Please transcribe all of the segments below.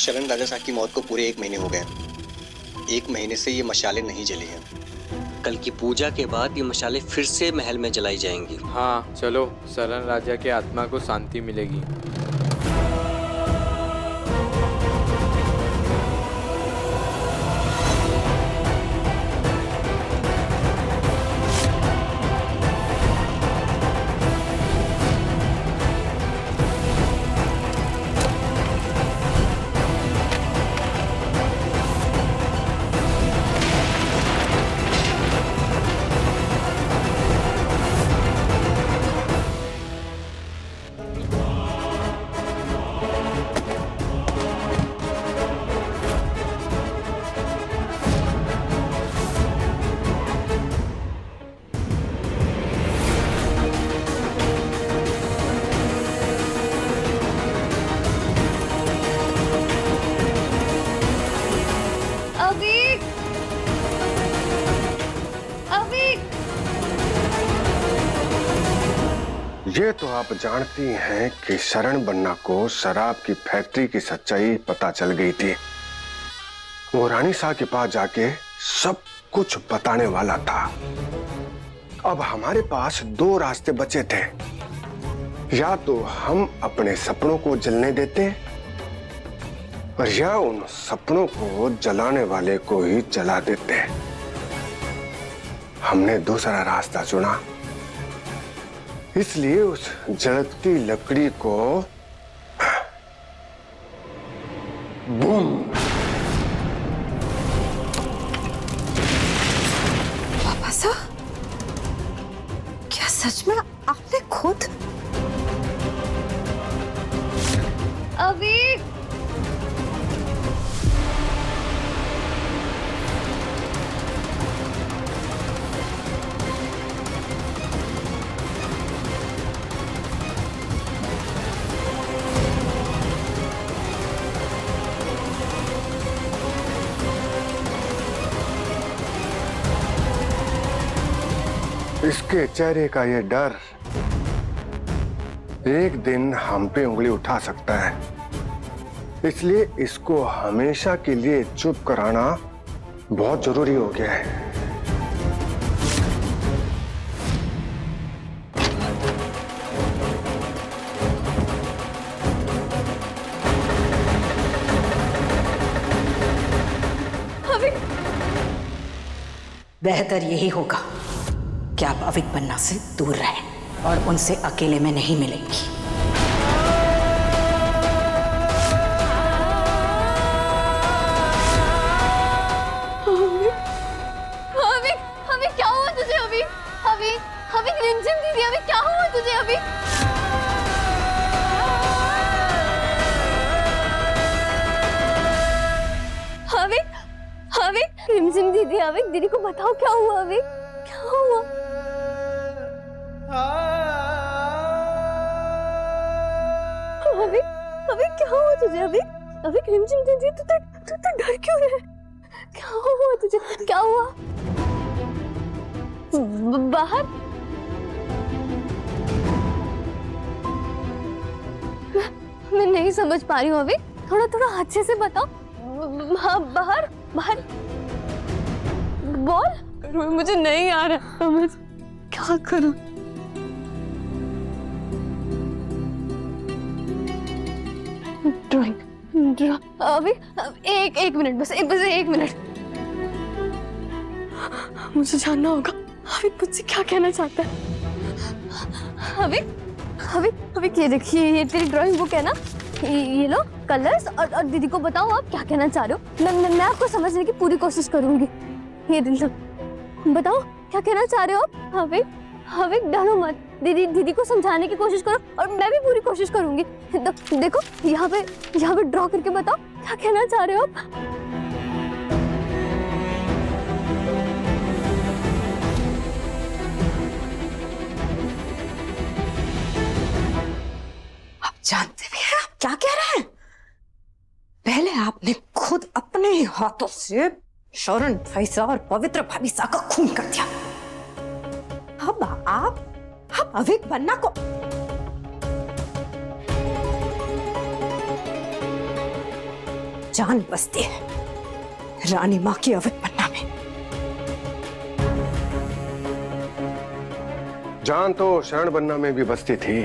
शरण राजा साहब की मौत को पूरे 1 महीने हो गए। 1 महीने से ये मशालें नहीं जली हैं। कल की पूजा के बाद ये मशालें फिर से महल में जलाई जाएंगी। हाँ चलो, शरण राजा के आत्मा को शांति मिलेगी। ये तो आप जानती हैं कि शरण बन्ना को शराब की फैक्ट्री की सच्चाई पता चल गई थी। वो रानी साहब के पास जाके सब कुछ बताने वाला था। अब हमारे पास 2 रास्ते बचे थे। या तो हम अपने सपनों को जलने देते और या उन सपनों को जलाने वाले को ही जला देते। हमने दूसरा रास्ता चुना, इसलिए उस जलती लकड़ी को बूम। पापा साहब, क्या सच में आपने खुद? अभी इसके चेहरे का ये डर एक दिन हम पे उंगली उठा सकता है, इसलिए इसको हमेशा के लिए चुप कराना बहुत जरूरी हो गया है। बेहतर यही होगा कि आप अविक बन्ना से दूर रहें और उनसे अकेले में नहीं मिलेंगी। अभी क्या हुआ तुझे? अभी अभी अभी रिमझिम दीदी, अभी क्या हुआ तुझे? अभी अभी अभी रिमझिम दीदी, अभी दीदी को बताओ क्या हुआ? अभी क्या हुआ? अभी अभी क्या हुआ तुझे? अभी अभी रिमझिम दीदी, तू डर क्यों रहे? क्या हुआ तुझे? क्या हुआ? बाहर मैं नहीं समझ पा रही हूँ। अभी थोड़ा थोड़ा अच्छे से बताओ। बाहर बाहर बोल। मुझे नहीं आ रहा समझ, क्या करूं? ड्राइंग अभी एक मिनट, बस एक मिनट। मुझे जानना होगा अभी मुझसे क्या कहना चाहता है। अभी ये देखिए, ये तेरी ड्राइंग बुक है ना, ये लो कलर्स, और दीदी को बताओ आप क्या कहना चाह रहे हो। मैं आपको समझने की पूरी कोशिश करूंगी। ये दिल बताओ क्या कहना चाह रहे हो आप। अभी डरो मत, दीदी को समझाने की कोशिश करो और मैं भी पूरी कोशिश करूंगी। देखो यहाँ पे ड्रॉ करके बताओ क्या कहना चाह रहे हो आप जानते भी हैं आप क्या कह रहे हैं? पहले आपने खुद अपने ही हाथों से शरण फैसा और पवित्र भाभी सा का खून कर दिया। अब आप अविक बन्ना को जान बसती है रानी माँ की अवध पन्ना में। जान तो शरण बनना में भी बसती थी,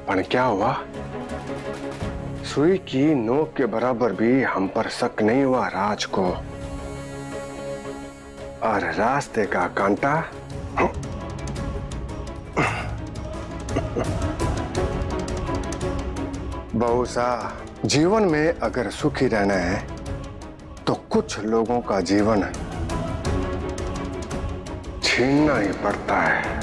पर क्या हुआ? सुई की नोक के बराबर भी हम पर शक नहीं हुआ राज को, और रास्ते का कांटा बहुसा जीवन में अगर सुखी रहना है तो कुछ लोगों का जीवन छीनना ही पड़ता है।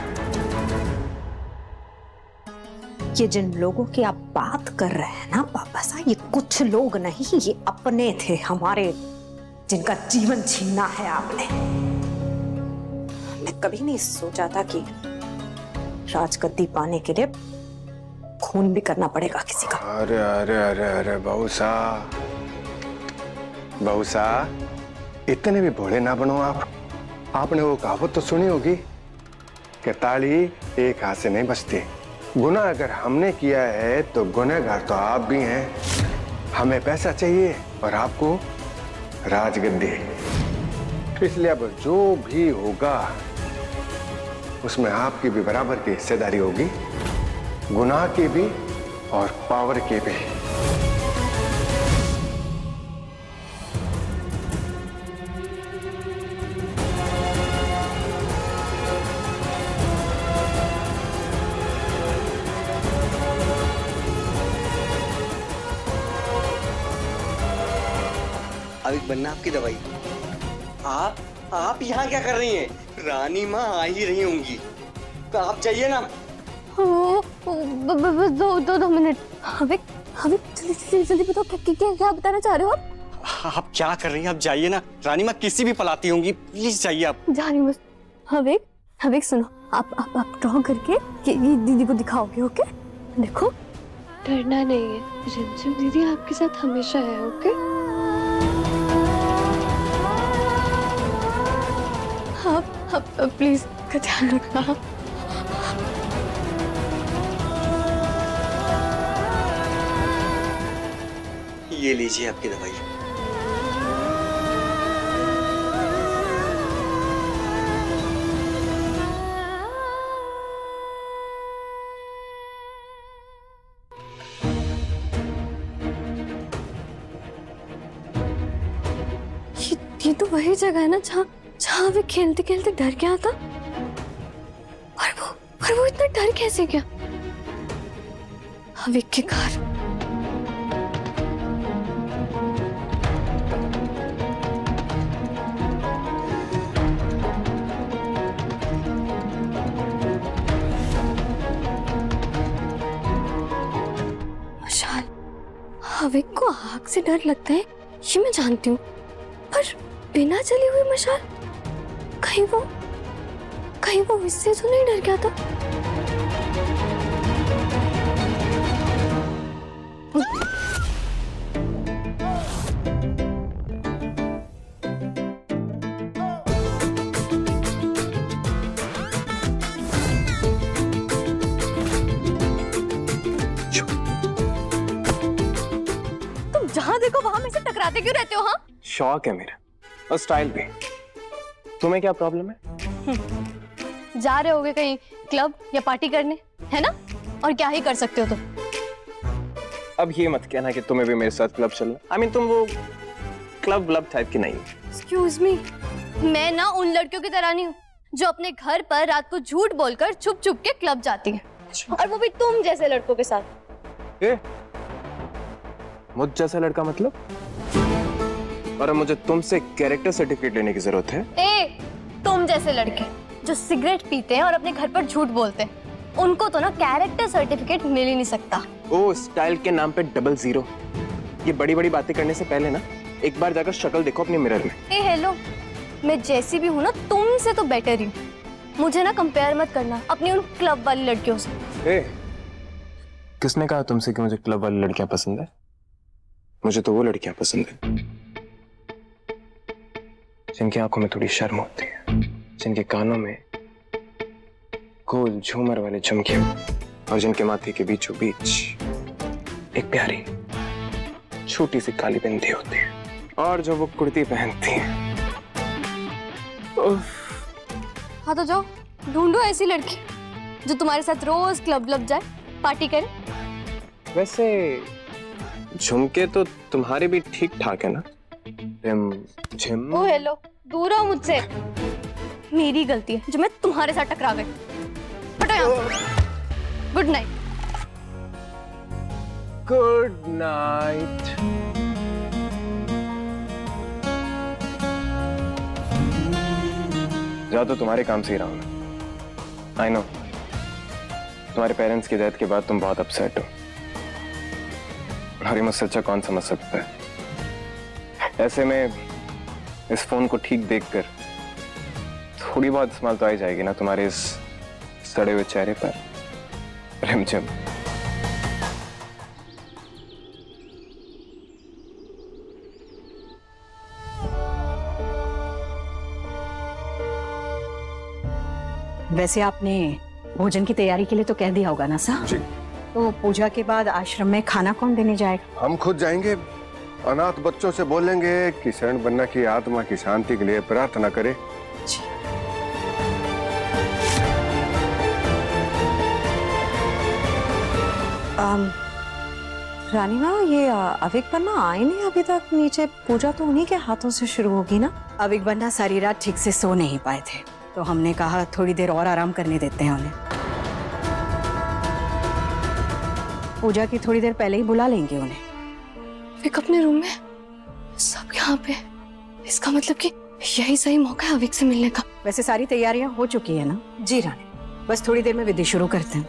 ये जिन लोगों की आप बात कर रहे हैं ना पापा साहब, ये कुछ लोग नहीं, ये अपने थे हमारे, जिनका जीवन छीना है आपने। मैं कभी नहीं सोचा था कि राजगद्दी पाने के लिए खून भी करना पड़ेगा किसी का। अरे अरे अरे अरे बहुसा, बहुसा इतने भी भोले ना बनो आप। आपने वो कहावत तो सुनी होगी कि ताली एक हाथ से नहीं बजती। गुनाह अगर हमने किया है तो गुनहगार तो आप भी हैं। हमें पैसा चाहिए और आपको राजगद्दी, इसलिए अब जो भी होगा उसमें आपकी भी बराबर की हिस्सेदारी होगी, गुनाह की भी और पावर की भी। अभी बनना आपकी दवाई। आप यहाँ क्या कर रही हैं? रानी माँ आ ही रही होंगी, तो आप जाइए ना। बस दो मिनट। अविक जल्दी बताओ क्या बताना चाह रहे हो आप? आप क्या कर रही हैं? आप जाइए ना, रानी माँ किसी भी पलाती होंगी, प्लीज जाइए आप। जा रही हूँ बस। अविक सुनो, आप ड्रॉ करके ये दीदी को दिखाओगे, ओके? देखो, डरना नहीं है, रिमझिम दीदी आपके साथ हमेशा है, ओके? आप प्लीज का ध्यान रखना। ये लीजिए आपकी दवाई। ये तो वही जगह है ना जहाँ वे खेलते खेलते डर गया था। और वो इतना डर कैसे गया? अविक के घर। मशाल, अविक को आग से डर लगता है, ये मैं जानती हूँ, पर बिना जली हुई मशाल, कहीं वो इससे तो नहीं डर गया था? तुम जहां देखो वहां मेरे से टकराते क्यों रहते हो? हाँ, शौक है मेरा, और स्टाइल भी। तुम्हें क्या प्रॉब्लम है? जा रहे होगे कहीं क्लब या पार्टी करने, है ना? और क्या ही कर सकते हो तुम। अब ये मत कहना कि तुम्हें भी मेरे साथ क्लब चलना। I mean, तुम वो क्लब टाइप की नहीं। Excuse me, मैं ना उन लड़कियों की तरह नहीं हूँ जो अपने घर पर रात को झूठ बोलकर छुप छुप के क्लब जाती है, और वो भी तुम जैसे लड़कों के साथ। मुझ जैसा लड़का मतलब? और अब मुझे तुमसे कैरेक्टर सर्टिफिकेट लेने की जरूरत है? तुम जैसे लड़के जो सिगरेट पीते हैं और अपने घर पर झूठ बोलते हैं, उनको तो ना कैरेक्टर सर्टिफिकेट मिल ही नहीं सकता। ओ, स्टाइल के नाम पे 00। ये बड़ी बड़ी बातें करने से पहले ना एक बार जाकर शक्ल देखो अपने मिरर में। हेलो, मैं जैसी भी हूँ ना तुमसे तो बेटर ही। मुझे ना कंपेयर मत करना अपनी उन क्लब वाली लड़कियों से। किसने कहा तुमसे कि मुझे क्लब वाली लड़कियां पसंद है? मुझे तो वो लड़कियां पसंद है जिनकी आंखों में थोड़ी शर्म होती है, जिनके कानों में गोल झूमर वाले झुमके और जिनके माथे के बीचों बीच एक प्यारी छोटी सी काली बिंदी होती है और जो वो कुर्ती पहनती है। हाँ तो जाओ ढूंढो ऐसी लड़की जो तुम्हारे साथ रोज क्लब जाए, पार्टी करे। वैसे झुमके तो तुम्हारे भी ठीक ठाक है ना? झिम ओ हेलो, दूर हो मुझसे। मेरी गलती है जो मैं तुम्हारे साथ टकरा गई। हटो यहाँ। Good night. Good night. जा तो तुम्हारे काम से ही रहा हूं। आई नो तुम्हारे पेरेंट्स की डेथ के बाद तुम बहुत अपसेट हो, और ये मुझसे अच्छा कौन समझ सकता है। ऐसे में इस फोन को ठीक देखकर थोड़ी बहुत स्माइल तो आ ही जाएगी ना तुम्हारे इस सड़े हुए चेहरे पर। रिमझिम। वैसे आपने भोजन की तैयारी के लिए तो कह दिया होगा ना साहब? जी। तो पूजा के बाद आश्रम में खाना कौन देने जाएगा? हम खुद जाएंगे। अनाथ बच्चों से बोलेंगे कि शरण बन्ना की आत्मा की शांति के लिए प्रार्थना करे। रानी माँ, ये अविक बन्ना आए नहीं अभी तक नीचे। पूजा तो उन्हीं के हाथों से शुरू होगी ना? अविक बन्ना सारी रात ठीक से सो नहीं पाए थे, तो हमने कहा थोड़ी देर और आराम करने देते हैं उन्हें। पूजा की थोड़ी देर पहले ही बुला लेंगे उन्हें। अविक अपने रूम में, सब यहाँ पे। इसका मतलब कि यही सही मौका है अविक से मिलने का। वैसे सारी तैयारियां हो चुकी है ना? जी रानी, बस थोड़ी देर में विधि शुरू करते हैं।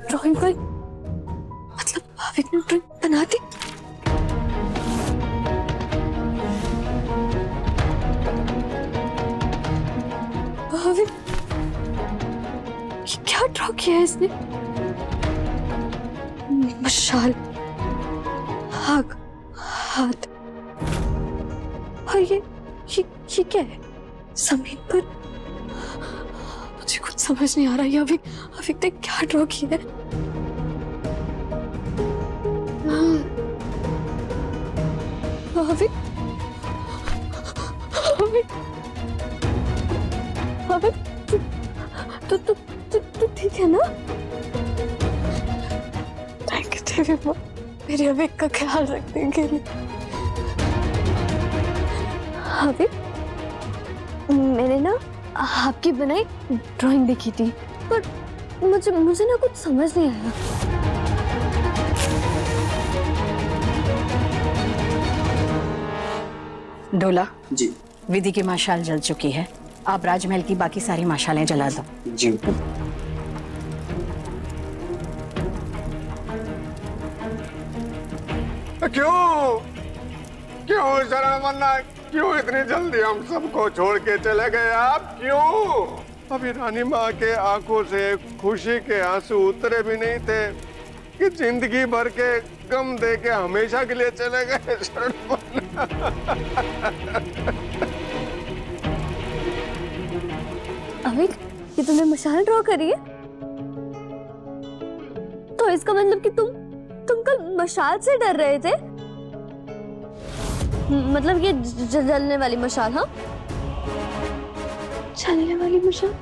ड्राइंग पर मतलब अविक ने ड्राइंग बना दी। अविक, ये क्या ड्रॉ किया है इसने? मशाल, आग, हाथ, और ये क्या है जमीन पर? मुझे कुछ समझ नहीं आ रहा है। अविक ने क्या ड्रॉ किया है? अविक, तू ठीक है ना? थैंक यू देवी माँ, मेरे अविक का ख्याल रखने के लिए। अविक, मैंने ना आपकी बनाई ड्राइंग देखी थी, पर मुझे ना कुछ समझ नहीं आया। डोला जी। विधि की मशाल जल चुकी है, आप राजमहल की बाकी सारी मशालें जला दो। जी। क्यों शरण बन्ना, क्यों इतनी जल्दी हम सबको छोड़ के चले गए आप? क्यों? अभी रानी माँ के आंखों से खुशी के आंसू उतरे भी नहीं थे कि जिंदगी भर के गम दे के हमेशा के लिए चले गए। शरण बन्ना। अविक, ये तुमने मशाल ड्रॉ करी है? तो इसका मतलब कि तुम कल मशाल से डर रहे थे? मतलब ये जलने वाली मशाल? हाँ, जलने वाली मशाल।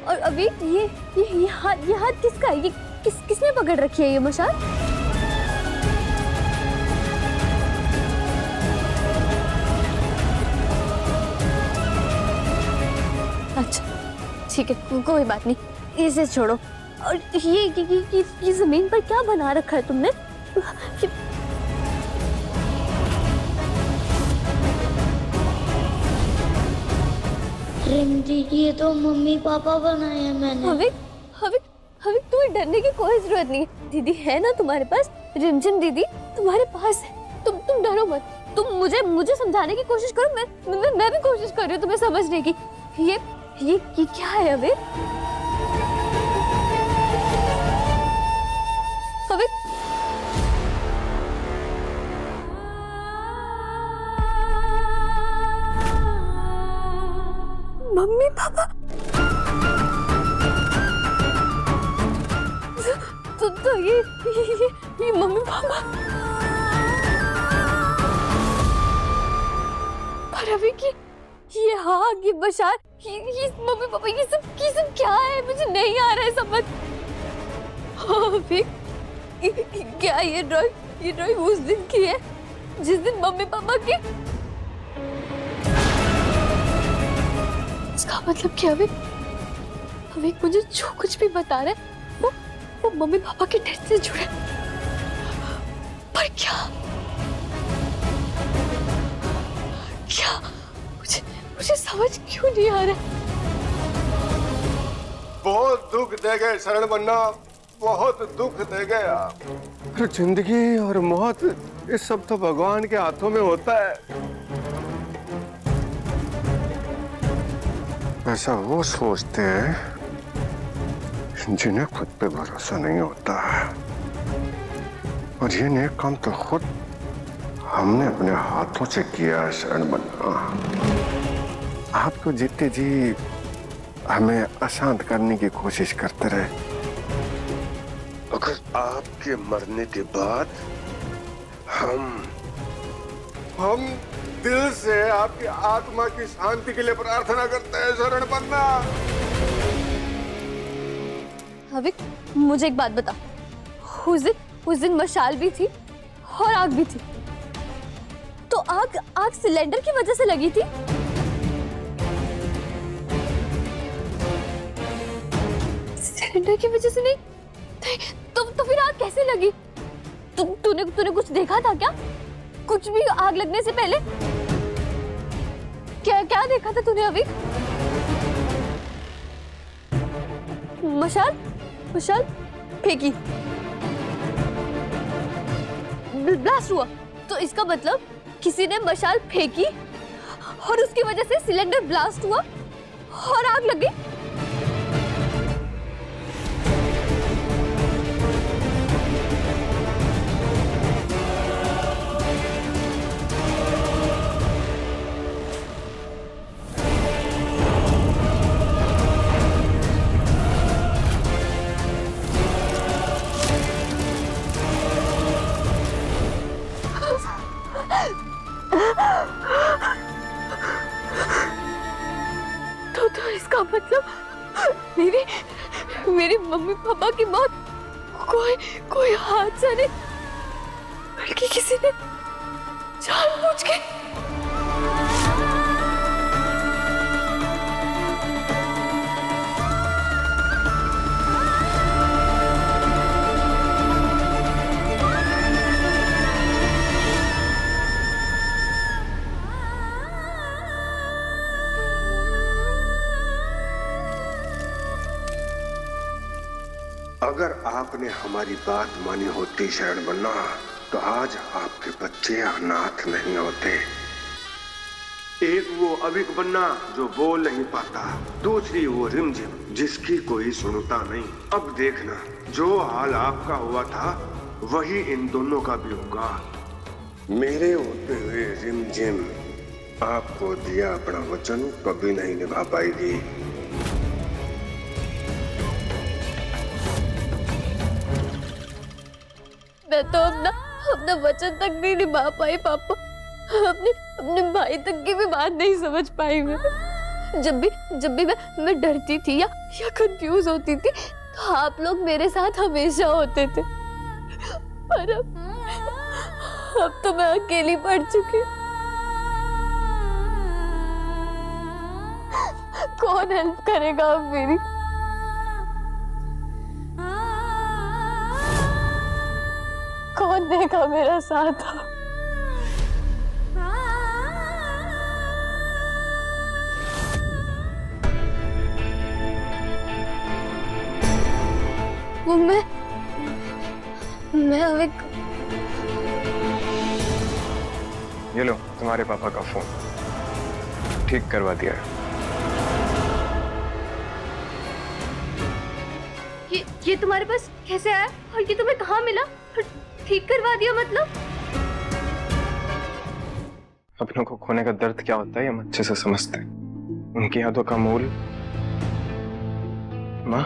और अभी ये हाथ किसका है? ये किसने पकड़ रखी है ये मशाल? अच्छा ठीक है, कोई बात नहीं, इसे छोड़ो। और ये जमीन पर क्या बना रखा है तुमने? दीदी, ये तो मम्मी पापा बनाए हैं मैंने। हविक, तुम्हें डरने की कोई जरूरत नहीं है। दीदी है ना तुम्हारे पास, रिमझिम दीदी तुम्हारे पास है। तुम डरो मत। तुम मुझे समझाने की कोशिश करो, मैं भी कोशिश कर रही हूँ तुम्हें समझने की। ये क्या है अबे? मम्मी पापा तो ये मम्मी पापा। पर अभी ये आग, ये बशार, ये मम्मी पापा, ये सब क्या है? मुझे नहीं आ रहा है समझ। अभी क्या ये ड्राइंग उस दिन की है जिस दिन मम्मी पापा की। इसका मतलब क्या? अभी मुझे जो कुछ भी बता रहे वो मम्मी पापा के डेथ से जुड़े। पर क्या मुझे समझ क्यों नहीं आ रहा? बहुत दुख दे गए शरण बन्ना, बहुत दुख दे गए आप। जिंदगी और मौत ये सब तो भगवान के हाथों में होता है। ऐसा वो सोचते हैं जिन्हें खुद पे भरोसा नहीं होता है। और ये नेक काम तो खुद हमने अपने हाथों से किया है शरण बन्ना। आपको जीते जी हमें अशांत करने की कोशिश करते रहे। अगर आपके मरने के बाद हम दिल से आपकी आत्मा की शांति के लिए प्रार्थना करते हैं शरण बन्ना। अभी मुझे एक बात बता, उस दिन मशाल भी थी और आग भी थी, तो आग सिलेंडर की वजह से लगी थी? सिलेंडर की वजह से नहीं तो फिर आग कैसे लगी? तूने कुछ देखा था क्या? कुछ भी आग लगने से पहले क्या देखा था तूने अभी? मशाल फेंकी, ब्लास्ट हुआ, तो इसका मतलब किसी ने मशाल फेंकी और उसकी वजह से सिलेंडर ब्लास्ट हुआ और आग लग गई। तो इसका मतलब मेरी मम्मी पापा की मौत कोई हादसा नहीं, बल्कि किसी ने जानबूझ के। अगर आपने हमारी बात मानी होती शरण बन्ना, तो आज आपके बच्चे अनाथ नहीं होते। एक वो अविक बन्ना जो बोल नहीं पाता, दूसरी वो रिमझिम जिसकी कोई सुनता नहीं। अब देखना, जो हाल आपका हुआ था वही इन दोनों का भी होगा। मेरे होते हुए रिमझिम आपको दिया अपना वचन कभी नहीं निभा पाएगी। मैं तो अपना वचन तक नहीं निभा पाई पापा। अपने भाई तक की भी बात नहीं समझ पाई मैं। जब भी मैं डरती थी या कंफ्यूज होती थी तो आप लोग मेरे साथ हमेशा होते थे। पर अब तो मैं अकेली पड़ चुकी हूँ। कौन हेल्प करेगा अब मेरी? कौन देगा मेरा साथ? वो मैं ये लो तुम्हारे पापा का फोन, ठीक करवा दिया है। ये तुम्हारे पास कैसे आया और ये तुम्हें कहाँ मिला और ठीक करवा दिया मतलब? अपनों को खोने का दर्द क्या होता है हम अच्छे से समझते हैं। उनकी यादों का मूल माँ,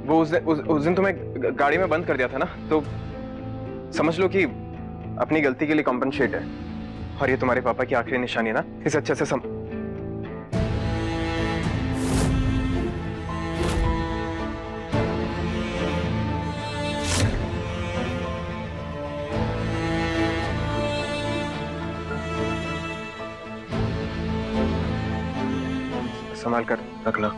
वो उस दिन तुम्हें गाड़ी में बंद कर दिया था ना, तो समझ लो कि अपनी गलती के लिए कॉम्पनसेट है। और ये तुम्हारे पापा की आखिरी निशानी है ना, इसे अच्छे से संभाल कर रखना।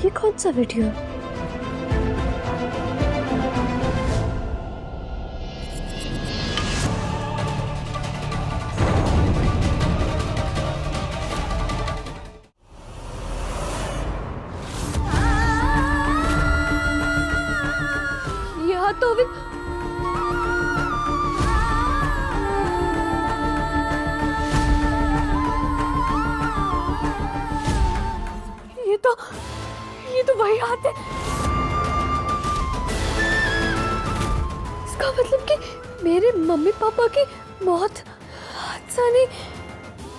ये कौन सा वीडियो है? यहाँ तो अभी ये तो वही हाथ है। इसका मतलब कि मेरे मम्मी पापा की मौत हादसा नहीं,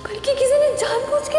बल्कि किसी ने जानबूझ के